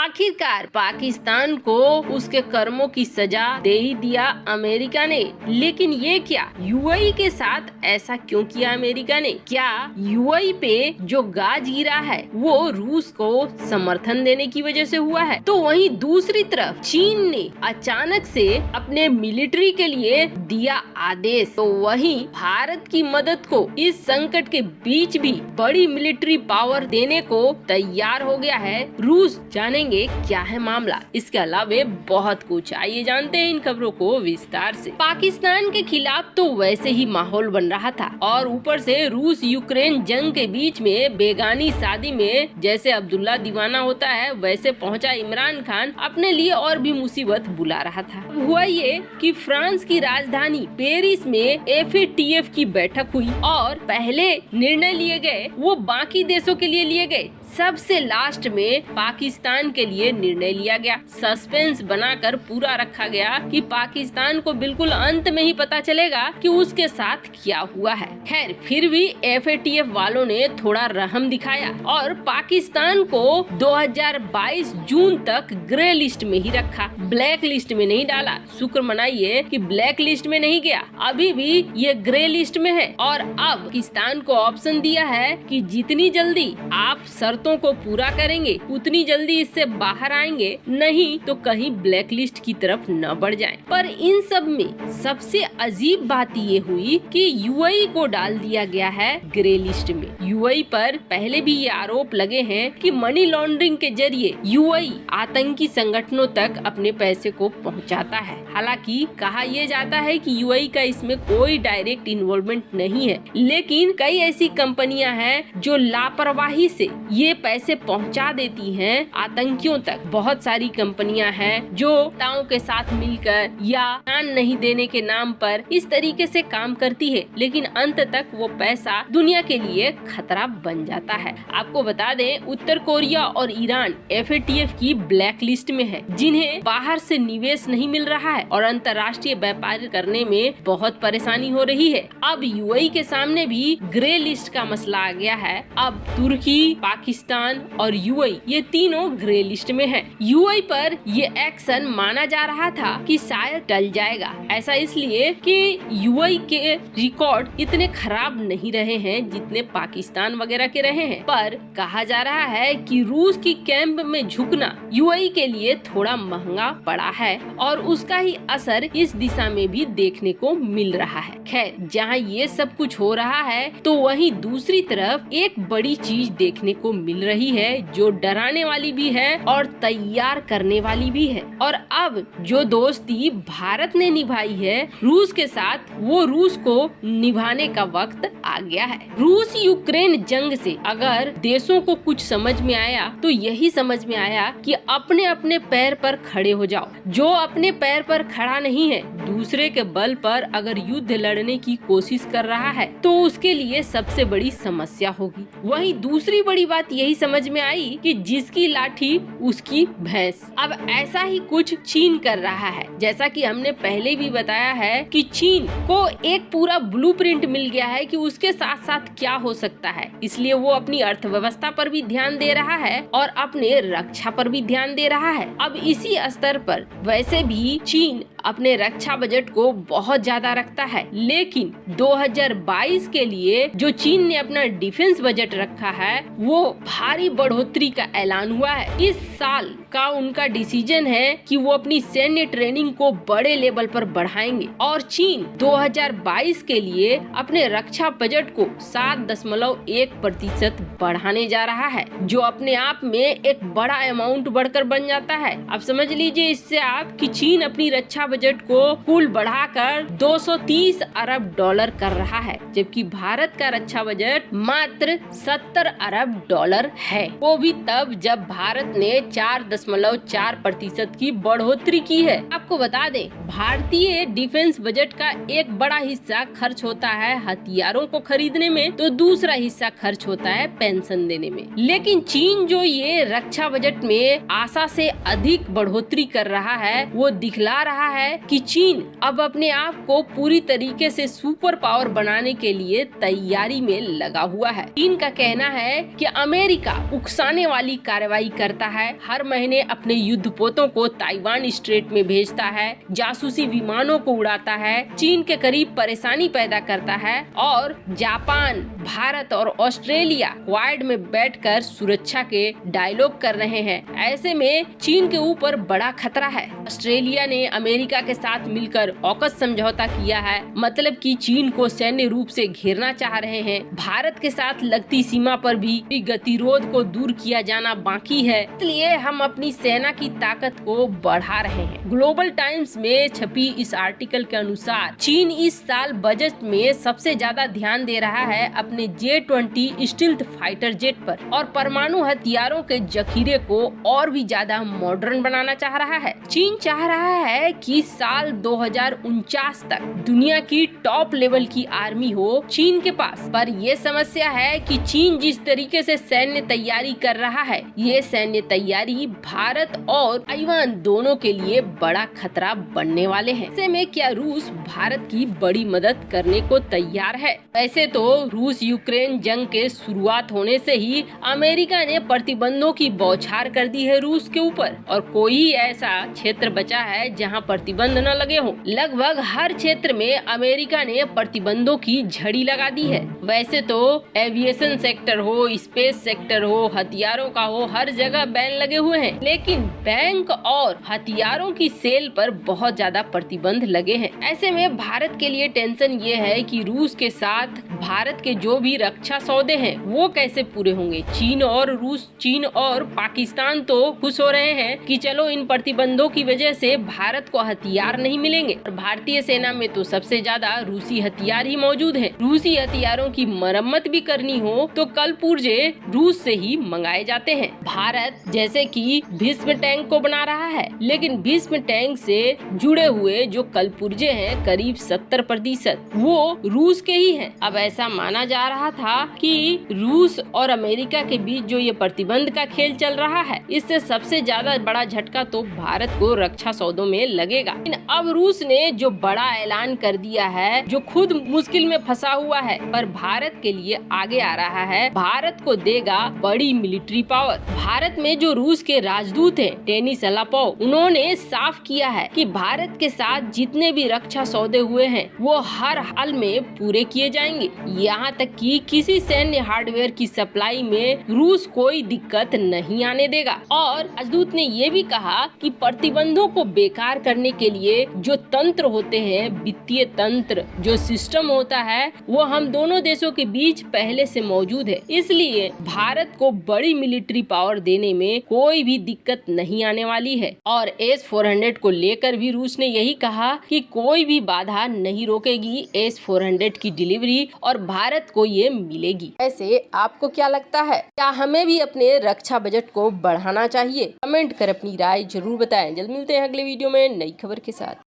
आखिरकार पाकिस्तान को उसके कर्मों की सजा दे ही दिया अमेरिका ने। लेकिन ये क्या, यूएई के साथ ऐसा क्यों किया अमेरिका ने? क्या यूएई पे जो गाज गिरा है वो रूस को समर्थन देने की वजह से हुआ है? तो वहीं दूसरी तरफ चीन ने अचानक से अपने मिलिट्री के लिए दिया आदेश। तो वहीं भारत की मदद को इस संकट के बीच भी बड़ी मिलिट्री पावर देने को तैयार हो गया है रूस। जानेंगे क्या है मामला, इसके अलावा बहुत कुछ। आइए जानते हैं इन खबरों को विस्तार से। पाकिस्तान के खिलाफ तो वैसे ही माहौल बन रहा था और ऊपर से रूस यूक्रेन जंग के बीच में बेगानी शादी में जैसे अब्दुल्ला दीवाना होता है वैसे पहुंचा इमरान खान अपने लिए और भी मुसीबत बुला रहा था। हुआ ये कि फ्रांस की राजधानी पेरिस में एफएटीएफ की बैठक हुई और पहले निर्णय लिए गए वो बाकी देशों के लिए लिए गए, सबसे लास्ट में पाकिस्तान के लिए निर्णय लिया गया। सस्पेंस बनाकर पूरा रखा गया कि पाकिस्तान को बिल्कुल अंत में ही पता चलेगा कि उसके साथ क्या हुआ है। खैर फिर भी एफएटीएफ वालों ने थोड़ा रहम दिखाया और पाकिस्तान को 2022 जून तक ग्रे लिस्ट में ही रखा, ब्लैक लिस्ट में नहीं डाला। शुक्र मनाइए कि ब्लैक लिस्ट में नहीं गया, अभी भी ये ग्रे लिस्ट में है। और अब पाकिस्तान को ऑप्शन दिया है कि जितनी जल्दी आप शर्तों को पूरा करेंगे उतनी जल्दी इससे बाहर आएंगे, नहीं तो कहीं ब्लैक लिस्ट की तरफ न बढ़ जाएं। पर इन सब में सबसे अजीब बात ये हुई कि यूएई को डाल दिया गया है ग्रे लिस्ट में। यूएई पर पहले भी ये आरोप लगे हैं कि मनी लॉन्ड्रिंग के जरिए यूएई आतंकी संगठनों तक अपने पैसे को पहुंचाता है। हालांकि कहा यह जाता है कि यूएई का इसमें कोई डायरेक्ट इन्वॉल्वमेंट नहीं है, लेकिन कई ऐसी कंपनियां हैं जो लापरवाही से ये पैसे पहुंचा देती हैं आतंकियों तक। बहुत सारी कंपनियां हैं जो ताओं के साथ मिलकर या ध्यान नहीं देने के नाम पर इस तरीके से काम करती है, लेकिन अंत तक वो पैसा दुनिया के लिए खतरा बन जाता है। आपको बता दें उत्तर कोरिया और ईरान एफएटीएफ की ब्लैक लिस्ट में है, जिन्हें बाहर से निवेश नहीं मिल रहा है और अंतर्राष्ट्रीय व्यापार करने में बहुत परेशानी हो रही है। अब यूएई के सामने भी ग्रे लिस्ट का मसला आ गया है। अब तुर्की, पाकिस्तान और यूएई ये तीनों ग्रे लिस्ट में हैं। यूएई पर ये एक्शन माना जा रहा था कि शायद टल जाएगा, ऐसा इसलिए कि यूएई के रिकॉर्ड इतने खराब नहीं रहे हैं जितने पाकिस्तान वगैरह के रहे हैं। पर कहा जा रहा है कि रूस की कैंप में झुकना यूएई के लिए थोड़ा महंगा पड़ा है और उसका ही असर इस दिशा में भी देखने को मिल रहा है। खैर जहाँ ये सब कुछ हो रहा है तो वहीं दूसरी तरफ एक बड़ी चीज देखने को मिल रही है जो डराने वाली भी है और तैयार करने वाली भी है। और अब जो दोस्ती भारत ने निभाई है रूस के साथ, वो रूस को निभाने का वक्त आ गया है। रूस यूक्रेन जंग से अगर देशों को कुछ समझ में आया तो यही समझ में आया कि अपने अपने पैर पर खड़े हो जाओ। जो अपने पैर पर खड़ा नहीं है, दूसरे के बल पर अगर युद्ध लड़ने की कोशिश कर रहा है तो उसके लिए सबसे बड़ी समस्या होगी। वहीं दूसरी बड़ी बात यही समझ में आई कि जिसकी लाठी उसकी भैंस। अब ऐसा ही कुछ चीन कर रहा है। जैसा कि हमने पहले भी बताया है कि चीन को एक पूरा ब्लूप्रिंट मिल गया है कि उसके साथ साथ क्या हो सकता है, इसलिए वो अपनी अर्थव्यवस्था पर भी ध्यान दे रहा है और अपने रक्षा पर भी ध्यान दे रहा है। अब इसी स्तर पर वैसे भी चीन अपने रक्षा बजट को बहुत ज्यादा रखता है, लेकिन 2022 के लिए जो चीन ने अपना डिफेंस बजट रखा है वो भारी बढ़ोतरी का ऐलान हुआ है। इस साल का उनका डिसीजन है कि वो अपनी सैन्य ट्रेनिंग को बड़े लेवल पर बढ़ाएंगे और चीन 2022 के लिए अपने रक्षा बजट को 7.1% बढ़ाने जा रहा है, जो अपने आप में एक बड़ा अमाउंट बढ़कर बन जाता है। अब समझ लीजिए इससे आप कि चीन अपनी रक्षा बजट को कुल बढ़ाकर 230 अरब डॉलर कर रहा है, जबकि भारत का रक्षा बजट मात्र 70 अरब डॉलर है, वो भी तब जब भारत ने 4.4% की बढ़ोतरी की है। आपको बता दें भारतीय डिफेंस बजट का एक बड़ा हिस्सा खर्च होता है हथियारों को खरीदने में, तो दूसरा हिस्सा खर्च होता है पेंशन देने में। लेकिन चीन जो ये रक्षा बजट में आशा से अधिक बढ़ोतरी कर रहा है, वो दिखला रहा है कि चीन अब अपने आप को पूरी तरीके से सुपर पावर बनाने के लिए तैयारी में लगा हुआ है। चीन का कहना है कि अमेरिका उकसाने वाली कार्रवाई करता है, हर महीने ने अपने युद्धपोतों को ताइवान स्ट्रेट में भेजता है, जासूसी विमानों को उड़ाता है, चीन के करीब परेशानी पैदा करता है और जापान, भारत और ऑस्ट्रेलिया क्वाड में बैठकर सुरक्षा के डायलॉग कर रहे हैं। ऐसे में चीन के ऊपर बड़ा खतरा है। ऑस्ट्रेलिया ने अमेरिका के साथ मिलकर ऑकस समझौता किया है, मतलब कि चीन को सैन्य रूप से घेरना चाह रहे हैं। भारत के साथ लगती सीमा पर भी गतिरोध को दूर किया जाना बाकी है, इसलिए हम अपनी सेना की ताकत को बढ़ा रहे हैं। ग्लोबल टाइम्स में छपी इस आर्टिकल के अनुसार चीन इस साल बजट में सबसे ज्यादा ध्यान दे रहा है अपने J-20 स्टील्थ फाइटर जेट पर और परमाणु हथियारों के जखीरे को और भी ज्यादा मॉडर्न बनाना चाह रहा है। चीन चाह रहा है कि साल 2049 तक दुनिया की टॉप लेवल की आर्मी हो चीन के पास, पर ये समस्या है कि चीन जिस तरीके से सैन्य तैयारी कर रहा है, ये सैन्य तैयारी भारत और ताइवान दोनों के लिए बड़ा खतरा बनने वाले हैं। ऐसे में क्या रूस भारत की बड़ी मदद करने को तैयार है? वैसे तो रूस यूक्रेन जंग के शुरुआत होने से ही अमेरिका ने प्रतिबंधों की बौछार कर दी है रूस के ऊपर, और कोई ऐसा क्षेत्र बचा है जहां प्रतिबंध न लगे हो। लगभग हर क्षेत्र में अमेरिका ने प्रतिबंधों की झड़ी लगा दी है। वैसे तो एविएशन सेक्टर हो, स्पेस सेक्टर हो, हथियारों का हो, हर जगह बैन लगे हुए हैं, लेकिन बैंक और हथियारों की सेल पर बहुत ज्यादा प्रतिबंध लगे हैं। ऐसे में भारत के लिए टेंशन ये है कि रूस के साथ भारत के जो भी रक्षा सौदे हैं वो कैसे पूरे होंगे। चीन और पाकिस्तान तो खुश हो रहे हैं कि चलो इन प्रतिबंधों की वजह से भारत को हथियार नहीं मिलेंगे, और भारतीय सेना में तो सबसे ज्यादा रूसी हथियार ही मौजूद हैं। रूसी हथियारों की मरम्मत भी करनी हो तो कल पुर्जे रूस से ही मंगाए जाते हैं। भारत जैसे कि भीष्म टैंक को बना रहा है, लेकिन भीष्म टैंक से जुड़े हुए जो कलपुर्जे हैं करीब 70% वो रूस के ही हैं। अब ऐसा माना जा रहा था कि रूस और अमेरिका के बीच जो ये प्रतिबंध का खेल चल रहा है, इससे सबसे ज्यादा बड़ा झटका तो भारत को रक्षा सौदों में लगेगा। लेकिन अब रूस ने जो बड़ा ऐलान कर दिया है, जो खुद मुश्किल में फंसा हुआ है, पर भारत के लिए आगे आ रहा है, भारत को देगा बड़ी मिलिट्री पावर। भारत में जो रूस के राजदूत हैं डेनिस अलापोव, उन्होंने साफ किया है कि भारत के साथ जितने भी रक्षा सौदे हुए हैं वो हर हाल में पूरे किए जाएंगे। यहाँ तक कि किसी सैन्य हार्डवेयर की सप्लाई में रूस कोई दिक्कत नहीं आने देगा। और राजदूत ने ये भी कहा कि प्रतिबंधों को बेकार करने के लिए जो तंत्र होते हैं, वित्तीय तंत्र, जो सिस्टम होता है, वो हम दोनों देशों के बीच पहले से मौजूद है, इसलिए भारत को बड़ी मिलिट्री पावर देने में कोई भी दिक्कत नहीं आने वाली है। और S-400 को लेकर भी रूस ने यही कहा कि कोई भी बाधा नहीं रोकेगी S-400 की डिलीवरी और भारत को ये मिलेगी। ऐसे आपको क्या लगता है, क्या हमें भी अपने रक्षा बजट को बढ़ाना चाहिए? कमेंट कर अपनी राय जरूर बताएं। जल्द मिलते हैं अगले वीडियो में नई खबर के साथ।